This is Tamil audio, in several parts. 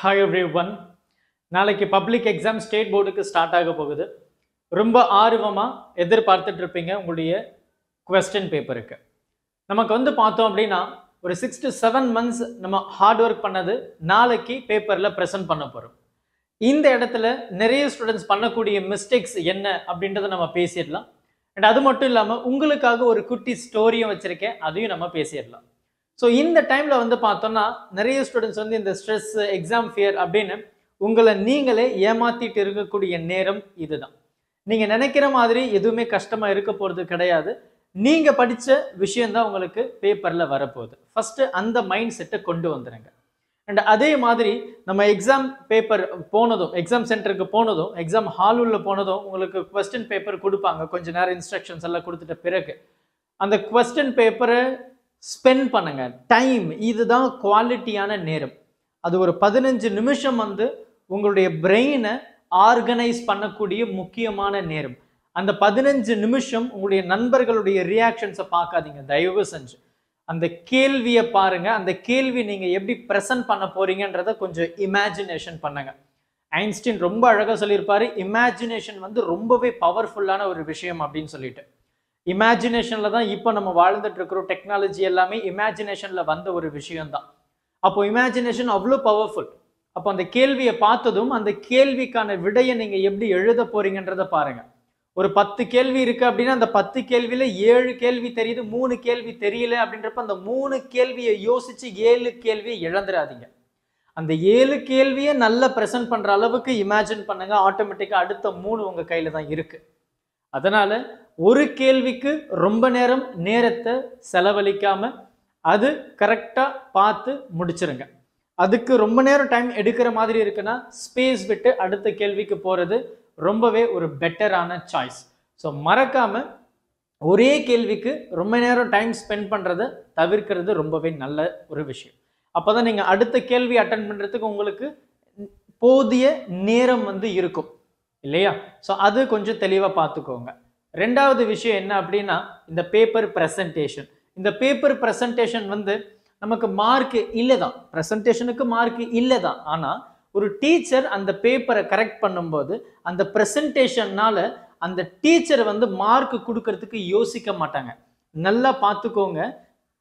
Hi everyone. நாளைக்கு பப்ளிக் எக்ஸாம் ஸ்டேட் போர்டுக்கு ஸ்டார்ட் ஆக போகுது. ரொம்ப ஆர்வமா எதிர்பார்த்துட்டு இருப்பீங்க உங்களுடைய கொஸ்டின் பேப்பருக்கு. நமக்கு வந்து பார்த்தோம் அப்படின்னா ஒரு 6 to 7 months நம்ம ஹார்ட் ஒர்க் பண்ணது நாளைக்கு பேப்பர்ல பிரசன்ட் பண்ண போறோம். இந்த இடத்துல நிறைய ஸ்டூடெண்ட்ஸ் பண்ணக்கூடிய மிஸ்டேக்ஸ் என்ன அப்படின்றத நம்ம பேசிடலாம். அண்ட் அது மட்டும் இல்லாம உங்களுக்காக ஒரு குட்டி ஸ்டோரியும் வச்சிருக்கேன், அதையும் நம்ம பேசிடலாம். ஸோ இந்த டைம்ல வந்து பார்த்தோம்னா நிறைய ஸ்டூடெண்ட்ஸ் வந்து இந்த ஸ்ட்ரெஸ், எக்ஸாம் ஃபியர் அப்படின்னு உங்களை நீங்களே ஏமாத்திட்டு இருக்கக்கூடிய நேரம் இதுதான். நீங்க நினைக்கிற மாதிரி எதுவுமே கஷ்டமா இருக்க போறது கிடையாது. நீங்க படிச்ச விஷயம்தான் உங்களுக்கு பேப்பர்ல வரப்போகுது. ஃபர்ஸ்ட் அந்த மைண்ட் செட்டை கொண்டு வந்துருங்க. அண்ட் அதே மாதிரி நம்ம எக்ஸாம் பேப்பர் போனதும், எக்ஸாம் சென்டருக்கு போனதும், எக்ஸாம் ஹால் உள்ள போனதும் உங்களுக்கு கொஸ்டின் பேப்பர் கொடுப்பாங்க. கொஞ்ச நேரம் இன்ஸ்ட்ரக்ஷன்ஸ் எல்லாம் கொடுத்துட்ட பிறகு அந்த கொஸ்டின் பேப்பரை ஸ்பெண்ட் பண்ணுங்க. டைம் இதுதான் குவாலிட்டியான நேரம். அது ஒரு 15 நிமிஷம் வந்து உங்களுடைய பிரெயினை ஆர்கனைஸ் பண்ணக்கூடிய முக்கியமான நேரம். அந்த 15 நிமிஷம் உங்களுடைய நண்பர்களுடைய ரியாக்ஷன்ஸை பார்க்காதீங்க தயவு செஞ்சு. அந்த கேள்வியை பாருங்க. அந்த கேள்வி நீங்க எப்படி பிரசன்ட் பண்ண போறீங்கன்றத கொஞ்சம் இமேஜினேஷன் பண்ணுங்க. ஐன்ஸ்டீன் ரொம்ப அழகா சொல்லியிருப்பாரு, இமேஜினேஷன் வந்து ரொம்பவே பவர்ஃபுல்லான ஒரு விஷயம் அப்படின்னு சொல்லிட்டு. இமேஜினேஷன்ல தான் இப்போ நம்ம வாழ்ந்துட்டு இருக்கிறோம். டெக்னாலஜி எல்லாமே இமேஜினேஷன்ல வந்த ஒரு விஷயம்தான். அப்போ இமேஜினேஷன் அவ்வளோ பவர்ஃபுல். அப்போ அந்த கேள்வியை பார்த்ததும் அந்த கேள்விக்கான விடையை நீங்க எப்படி எழுத போறீங்கன்றத பாருங்க. ஒரு 10 கேள்வி இருக்கு அப்படின்னா அந்த 10 கேள்வியில 7 கேள்வி தெரியுது, 3 கேள்வி தெரியல அப்படின்றப்ப அந்த 3 கேள்வியை யோசிச்சு 7 கேள்வியை இழந்துடாதீங்க. அந்த 7 கேள்வியை நல்லா பிரசன்ட் பண்ற அளவுக்கு இமேஜின் பண்ணுங்க. ஆட்டோமேட்டிக்கா அடுத்த 3 உங்க கையில தான் இருக்கு. அதனால ஒரு கேள்விக்கு ரொம்ப நேரத்தை செலவழிக்காம அது கரெக்டா பார்த்து முடிச்சிருங்க. அதுக்கு ரொம்ப நேரம் டைம் எடுக்கிற மாதிரி இருக்குன்னா ஸ்பேஸ் விட்டு அடுத்த கேள்விக்கு போறது ரொம்பவே ஒரு பெட்டரான சாய்ஸ். ஸோ மறக்காம ஒரே கேள்விக்கு ரொம்ப நேரம் டைம் ஸ்பெண்ட் பண்றதை தவிர்க்கிறது ரொம்பவே நல்ல ஒரு விஷயம். அப்போதான் நீங்க அடுத்த கேள்வி அட்டன் பண்றதுக்கு உங்களுக்கு போதிய நேரம் வந்து இருக்கும் இல்லையா? ஸோ அது கொஞ்சம் தெளிவா பார்த்துக்கோங்க. ரெண்டாவது விஷயம் என்ன அப்படின்னா இந்த பேப்பர் பிரசன்டேஷன். இந்த பேப்பர் பிரசன்டேஷன் வந்து நமக்கு மார்க் இல்லை தான், பிரசன்டேஷனுக்கு மார்க் இல்லை தான். ஆனால் ஒரு டீச்சர் அந்த பேப்பரை கரெக்ட் பண்ணும்போது அந்த பிரசன்டேஷன்னால அந்த டீச்சர் வந்து மார்க் கொடுக்கறதுக்கு யோசிக்க மாட்டாங்க. நல்லா பார்த்துக்கோங்க.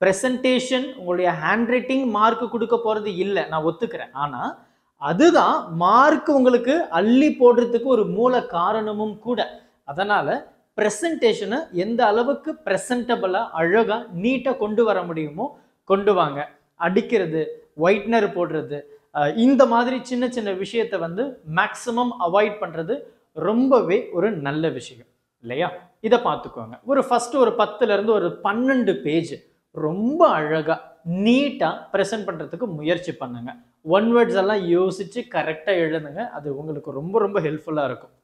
பிரசன்டேஷன் உங்களுடைய ஹேண்ட் ரைட்டிங் மார்க் கொடுக்க போறது இல்லை, நான் ஒத்துக்கிறேன். ஆனால் அதுதான் மார்க் உங்களுக்கு அள்ளி போடுறதுக்கு ஒரு மூல காரணமும் கூட. அதனால பிரசன்டேஷனை எந்த அளவுக்கு பிரசன்டபிளா அழகா நீட்டா கொண்டு வர முடியுமோ கொண்டு வாங்க. அடிக்கிறது, ஒயிட்னர் போடுறது, இந்த மாதிரி சின்ன சின்ன விஷயத்தை வந்து மேக்சிமம் அவாய்ட் பண்றது ரொம்பவே ஒரு நல்ல விஷயம் இல்லையா? இதை பார்த்துக்கோங்க. ஒரு ஃபர்ஸ்ட் ஒரு 10ல இருந்து ஒரு 12 பேஜ் ரொம்ப அழகா நீட்டா பிரசன்ட் பண்றதுக்கு முயற்சி பண்ணுங்க. ஒன் வேர்ட்ஸ் எல்லாம் யோசிச்சு கரெக்டா எழுதுங்க. அது உங்களுக்கு ரொம்ப ரொம்ப ஹெல்ப்ஃபுல்லா இருக்கும்.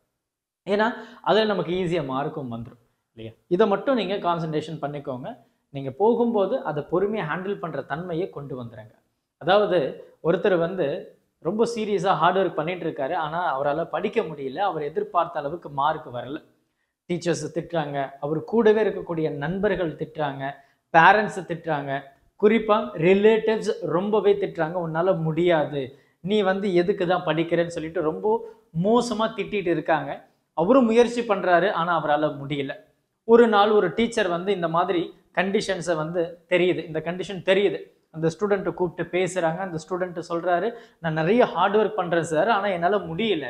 ஏன்னா அதில் நமக்கு ஈஸியாக மார்க்கும் வந்துடும் இல்லையா? இதை மட்டும் நீங்கள் கான்சன்ட்ரேஷன் பண்ணிக்கோங்க. நீங்கள் போகும்போது அதை பொறுமையாக ஹேண்டில் பண்ணுற தன்மையை கொண்டு வந்துடுங்க. அதாவது ஒருத்தர் வந்து ரொம்ப சீரியஸாக ஹார்ட் ஒர்க் பண்ணிட்டு இருக்காரு, ஆனால் அவரால் படிக்க முடியல, அவர் எதிர்பார்த்த அளவுக்கு மார்க் வரல. டீச்சர்ஸ் திட்டுறாங்க, அவர் கூடவே இருக்கக்கூடிய நண்பர்கள் திட்டுறாங்க, பேரண்ட்ஸ் திட்டுறாங்க, குறிப்பாக ரிலேட்டிவ்ஸ் ரொம்பவே திட்டுறாங்க. உன்னால் முடியாது, நீ வந்து எதுக்கு தான் படிக்கிறேன்னு சொல்லிட்டு ரொம்ப மோசமாக திட்டிட்டு இருக்காங்க. அவரும் முயற்சி பண்றாரு, ஆனா அவரால் முடியல. ஒரு நாள் ஒரு டீச்சர் வந்து இந்த மாதிரி கண்டிஷன்ஸை வந்து தெரியுது, இந்த கண்டிஷன் தெரியுது. அந்த ஸ்டூடெண்ட்டை கூப்பிட்டு பேசுறாங்க. அந்த ஸ்டூடெண்ட் சொல்றாரு, நான் நிறைய ஹார்ட் ஒர்க் பண்றேன் சார், ஆனா என்னால் முடியல,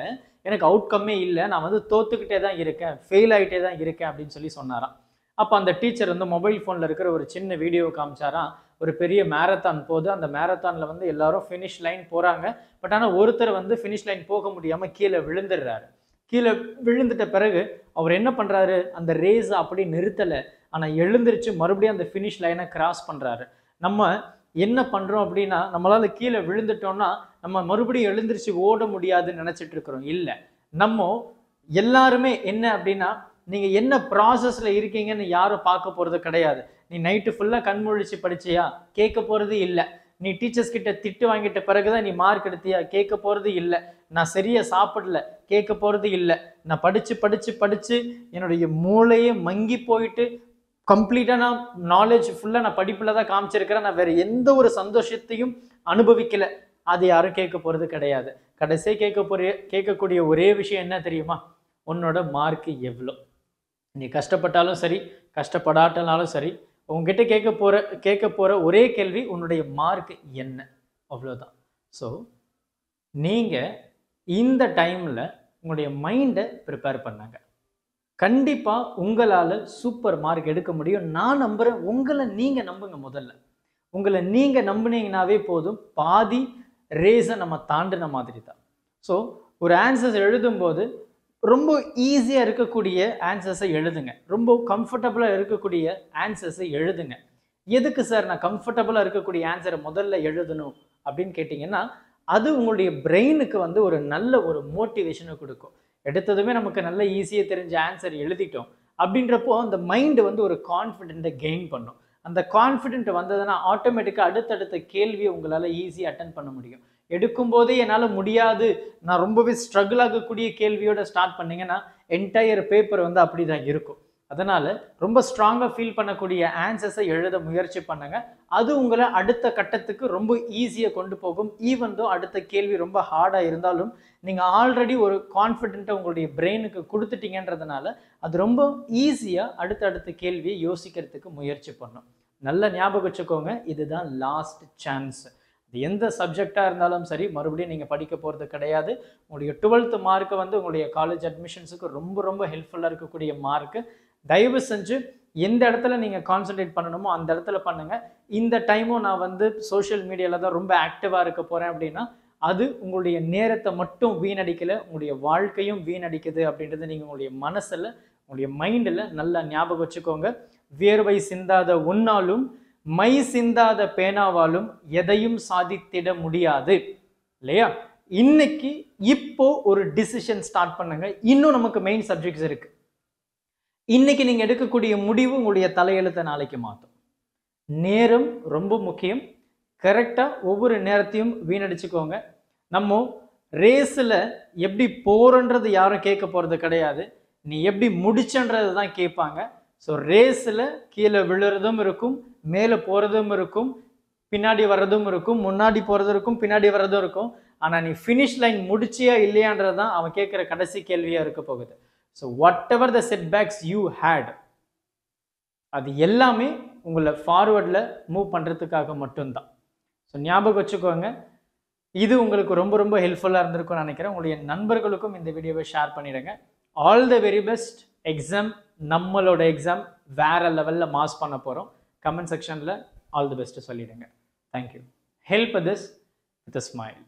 எனக்கு அவுட்கம்மே இல்லை, நான் வந்து தோத்துக்கிட்டே தான் இருக்கேன், ஃபெயில் ஆகிட்டே தான் இருக்கேன் அப்படின்னு சொல்லி சொன்னாராம். அப்போ அந்த டீச்சர் வந்து மொபைல் ஃபோனில் இருக்கிற ஒரு சின்ன வீடியோ காமிச்சாராம். ஒரு பெரிய மேரத்தான் போகுது, அந்த மேரத்தானில் வந்து எல்லாரும் ஃபினிஷ் லைன் போகிறாங்க. பட் ஆனால் ஒருத்தர் வந்து ஃபினிஷ் லைன் போக முடியாமல் கீழே விழுந்துடுறாரு. கீழே விழுந்துட்ட பிறகு அவர் என்ன பண்ணுறாரு, அந்த ரேஸை அப்படி நிறுத்தலை, ஆனால் எழுந்திரிச்சு மறுபடியும் அந்த ஃபினிஷ் லைனை கிராஸ் பண்ணுறாரு. நம்ம என்ன பண்ணுறோம் அப்படின்னா, நம்மளால் கீழே விழுந்துட்டோம்னா நம்ம மறுபடியும் எழுந்திரிச்சு ஓட முடியாதுன்னு நினச்சிட்டு இருக்கிறோம். இல்லை, நம்ம எல்லாருமே என்ன அப்படின்னா, நீங்கள் என்ன ப்ராசஸில் இருக்கீங்கன்னு யாரும் பார்க்க போகிறது கிடையாது. நீ நைட்டு ஃபுல்லாக கண்முழிச்சு படிச்சியா, கேட்க போகிறது இல்லை. நீ டீச்சர்ஸ் கிட்ட திட்டு வாங்கிட்ட பிறகுதான் நீ மார்க் எடுத்தியா, கேட்க போகிறது இல்லை. நான் சரியா சாப்பிடல, கேட்க போகிறது இல்லை. நான் படித்து படித்து படித்து என்னுடைய மூளையே மங்கி போயிட்டு கம்ப்ளீட்டாக நான் நாலேஜ் ஃபுல்லாக நான் படிப்பில் தான் காமிச்சிருக்கிறேன், நான் வேறு எந்த ஒரு சந்தோஷத்தையும் அனுபவிக்கலை அது யாரும் கேட்க போகிறது கிடையாது. கடைசியாக கேட்கக்கூடிய ஒரே விஷயம் என்ன தெரியுமா? உன்னோட மார்க்கு எவ்வளோ. நீ கஷ்டப்பட்டாலும் சரி, கஷ்டப்படாட்டனாலும் சரி, உங்ககிட்ட கேட்க போகிற ஒரே கேள்வி உன்னுடைய மார்க் என்ன, அவ்வளோதான். ஸோ நீங்கள் இந்த டைமில் உங்களுடைய மைண்டை ப்ரிப்பேர் பண்ணாங்க. கண்டிப்பாக உங்களால் சூப்பர் மார்க் எடுக்க முடியும். நான் நம்புகிறேன். உங்களை நீங்கள் நம்புங்க. முதல்ல உங்களை நீங்கள் நம்புனீங்கன்னாவே போதும். பாதி ரேஸை நம்ம தாண்டின மாதிரி தான். ஸோ ஒரு ஆன்சர்ஸ் எழுதும்போது ரொம்ப ஈஸியாக இருக்கக்கூடிய ஆன்சர்ஸை எழுதுங்க. ரொம்ப கம்ஃபர்டபுளாக இருக்கக்கூடிய ஆன்சர்ஸை எழுதுங்க. எதுக்கு சார் நான் கம்ஃபர்டபுளாக இருக்கக்கூடிய ஆன்சரை முதல்ல எழுதணும் அப்படின்னு கேட்டிங்கன்னா, அது உங்களுடைய பிரெயினுக்கு வந்து ஒரு நல்ல ஒரு மோட்டிவேஷனை கொடுக்கும். எடுத்ததுமே நமக்கு நல்ல ஈஸியாக தெரிஞ்ச ஆன்சர் எழுதிட்டோம் அப்படின்றப்போ அந்த மைண்டு வந்து ஒரு கான்ஃபிடென்ட்டை கெயின் பண்ணும். அந்த கான்ஃபிடென்ட் வந்ததுன்னா ஆட்டோமேட்டிக்காக அடுத்தடுத்த கேள்வியை உங்களால் ஈஸியாக அட்டன் பண்ண முடியும். எடுக்கும்போதே என்னால் முடியாது, நான் ரொம்பவே ஸ்ட்ரகிள் ஆகக்கூடிய கேள்வியோட ஸ்டார்ட் பண்ணிங்கன்னா என்டையர் பேப்பர் வந்து அப்படி தான் இருக்கும். அதனால் ரொம்ப ஸ்ட்ராங்காக ஃபீல் பண்ணக்கூடிய ஆன்சர்ஸை எழுத முயற்சி பண்ணுங்க. அது உங்களை அடுத்த கட்டத்துக்கு ரொம்ப ஈஸியாக கொண்டு போகும். ஈவன் தோ அடுத்த கேள்வி ரொம்ப ஹார்டாக இருந்தாலும் நீங்கள் ஆல்ரெடி ஒரு கான்ஃபிடென்ட்டை உங்களுடைய பிரெயினுக்கு கொடுத்துட்டீங்கன்றதுனால அது ரொம்ப ஈஸியாக அடுத்தடுத்த கேள்வியை யோசிக்கிறதுக்கு முயற்சி பண்ணும். நல்ல ஞாபகம் வச்சுக்கோங்க, இதுதான் லாஸ்ட் சான்ஸ். அது எந்த சப்ஜெக்டாக இருந்தாலும் சரி, மறுபடியும் நீங்கள் படிக்க போகிறது கிடையாது. உங்களுடைய 12th மார்க்கை வந்து உங்களுடைய காலேஜ் அட்மிஷன்ஸுக்கு ரொம்ப ரொம்ப ஹெல்ப்ஃபுல்லாக இருக்கக்கூடிய மார்க்கு. தயவு செஞ்சு எந்த இடத்துல நீங்கள் கான்சன்ட்ரேட் பண்ணணுமோ அந்த இடத்துல பண்ணுங்கள். இந்த டைமும் நான் வந்து சோஷியல் மீடியாவில் தான் ரொம்ப ஆக்டிவாக இருக்க போகிறேன் அப்படின்னா அது உங்களுடைய நேரத்தை மட்டும் வீணடிக்கலை, உங்களுடைய வாழ்க்கையும் வீணடிக்குது அப்படின்றது நீங்கள் உங்களுடைய மனசில், உங்களுடைய மைண்டில் நல்லா ஞாபகம் வச்சுக்கோங்க. வியர்வை சிந்தாத உன்னாலும் மை சிந்தாத பேனாவாலும் எதையும் சாதித்திட முடியாது, இல்லையா? இன்னைக்கு இப்போ ஒரு டிசிஷன் ஸ்டார்ட் பண்ணுங்க. இன்னும் நமக்கு மெயின் சப்ஜெக்ட்ஸ் இருக்கு. இன்னைக்கு நீங்க எடுக்கக்கூடிய முடிவு உங்களுடைய தலையெழுத்தை நாளைக்கு மாற்றும். நேரம் ரொம்ப முக்கியம். கரெக்டா ஒவ்வொரு நேரத்தையும் வீணடிச்சுக்கோங்க. நம்ம ரேஸில் எப்படி போறன்றது யாரும் கேட்க போறது கிடையாது, நீ எப்படி முடிச்சன்றது தான் கேட்பாங்க. ஸோ ரேஸில் கீழே விழுறதும் இருக்கும், மேலே போகிறதும் இருக்கும், பின்னாடி வர்றதும் இருக்கும், முன்னாடி போகிறதும் இருக்கும், பின்னாடி வர்றதும் இருக்கும். ஆனால் நீ ஃபினிஷ் லைன் முடிச்சியா இல்லையான்றது தான் அவன் கேட்குற கடைசி கேள்வியாக இருக்க போகுது. So whatever the setbacks you had, அது எல்லாமே உங்களை ஃபார்வர்டில் மூவ் பண்ணுறதுக்காக மட்டும்தான். ஸோ ஞாபகம் வச்சுக்கோங்க. இது உங்களுக்கு ரொம்ப ரொம்ப ஹெல்ப்ஃபுல்லாக இருந்திருக்கும்னு நினைக்கிறேன். உங்களுடைய நண்பர்களுக்கும் இந்த வீடியோவை ஷேர் பண்ணிடுங்க. All the very best. Exam, நம்மளோட எக்ஸாம் வேற லெவலில் மாஸ் பண்ண போகிறோம். கமெண்ட் செக்ஷனில் ஆல் தி பெஸ்ட்டு சொல்லிடுங்க. Thank you. Help this with a smile.